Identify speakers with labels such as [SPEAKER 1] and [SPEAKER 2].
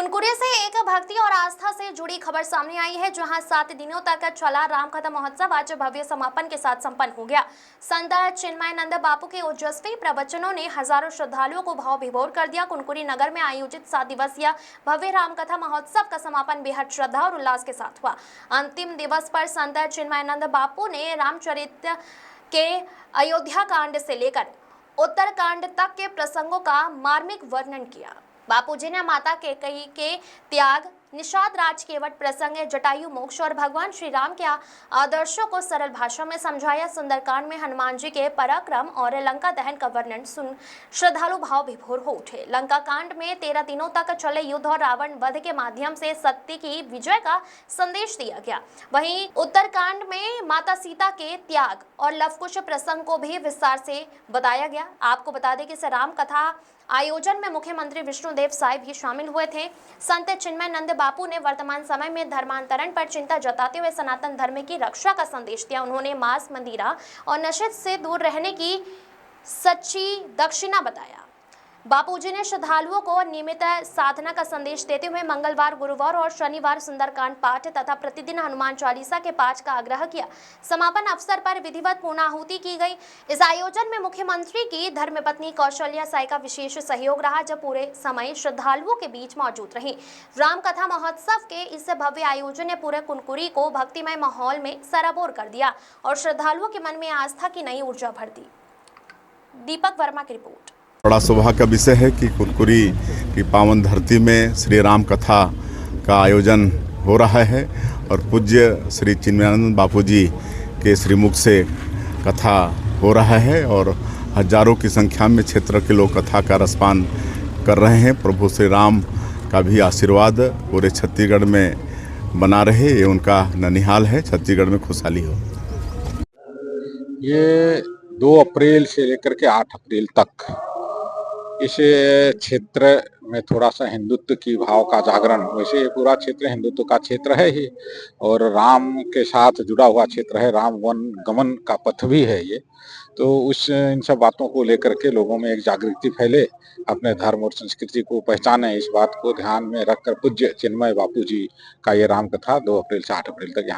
[SPEAKER 1] कुनकुरी से एक भक्ति और आस्था से जुड़ी खबर सामने आई है, जहां 7 दिनों तक चला रामकथा महोत्सव आज भव्य समापन के साथ संपन्न हो गया। संत चिन्मयानंद बापू के ओजस्वी प्रवचनों ने हजारों श्रद्धालुओं को भाव विभोर कर दिया। कुनकुरी नगर में आयोजित 7 दिवसीय भव्य रामकथा महोत्सव का समापन बेहद श्रद्धा और उल्लास के साथ हुआ। अंतिम दिवस पर संत चिन्मयानंद बापू ने रामचरित के अयोध्या कांड से लेकर उत्तरकांड तक के प्रसंगों का मार्मिक वर्णन किया। बापूजी ने माता कैकेयी के त्याग, निषाद राज केवट प्रसंग, जटायु मोक्ष और भगवान श्री राम के आदर्शों को सरल भाषा में समझाया। सुंदरकांड में हनुमान जी के पराक्रम और लंका दहन का वर्णन सुन श्रद्धालु भाव विभोर हो उठे। लंका कांड में 13 दिनों तक चले युद्ध और रावण वध के माध्यम से सत्य की विजय का संदेश दिया गया। वहीं उत्तरकांड में माता सीता के त्याग और लवकुश प्रसंग को भी विस्तार से बताया गया। आपको बता दें कि इस राम कथा आयोजन में मुख्यमंत्री विष्णुदेव साय भी शामिल हुए थे। संत चिन्मयानंद बापू ने वर्तमान समय में धर्मांतरण पर चिंता जताते हुए सनातन धर्म की रक्षा का संदेश दिया। उन्होंने मांस, मंदिरा और नशे से दूर रहने की सच्ची दक्षिणा बताया। बापूजी ने श्रद्धालुओं को नियमित साधना का संदेश देते हुए मंगलवार, गुरुवार और शनिवार सुंदरकांड पाठ तथा प्रतिदिन हनुमान चालीसा के पाठ का आग्रह किया। समापन अवसर पर विधिवत पूर्णाहुति की गई। इस आयोजन में मुख्यमंत्री की धर्मपत्नी कौशल्या साय का विशेष सहयोग रहा, जब पूरे समय श्रद्धालुओं के बीच मौजूद रही। रामकथा महोत्सव के इस भव्य आयोजन ने पूरे कुनकुरी को भक्तिमय माहौल में सराबोर कर दिया और श्रद्धालुओं के मन में आस्था की नई ऊर्जा भर दी। दीपक वर्मा की रिपोर्ट।
[SPEAKER 2] बड़ा सौभाग्य का विषय है कि कुनकुरी की पावन धरती में श्री राम कथा का आयोजन हो रहा है और पूज्य श्री चिन्मयानंद बापू जी के श्रीमुख से कथा हो रहा है और हजारों की संख्या में क्षेत्र के लोग कथा का रसपान कर रहे हैं। प्रभु श्री राम का भी आशीर्वाद पूरे छत्तीसगढ़ में बना रहे, ये उनका ननिहाल है। छत्तीसगढ़ में खुशहाली हो।
[SPEAKER 3] ये 2 अप्रैल से लेकर के 8 अप्रैल तक इस क्षेत्र में थोड़ा सा हिंदुत्व की भाव का जागरण, वैसे ये पूरा क्षेत्र हिंदुत्व का क्षेत्र है ही और राम के साथ जुड़ा हुआ क्षेत्र है। राम वन गमन का पथ भी है ये, तो इन सब बातों को लेकर के लोगों में एक जागृति फैले, अपने धर्म और संस्कृति को पहचाने, इस बात को ध्यान में रखकर पूज्य चिन्मय बापू जी का ये राम कथा 2 अप्रैल से 8 अप्रैल तक यहाँ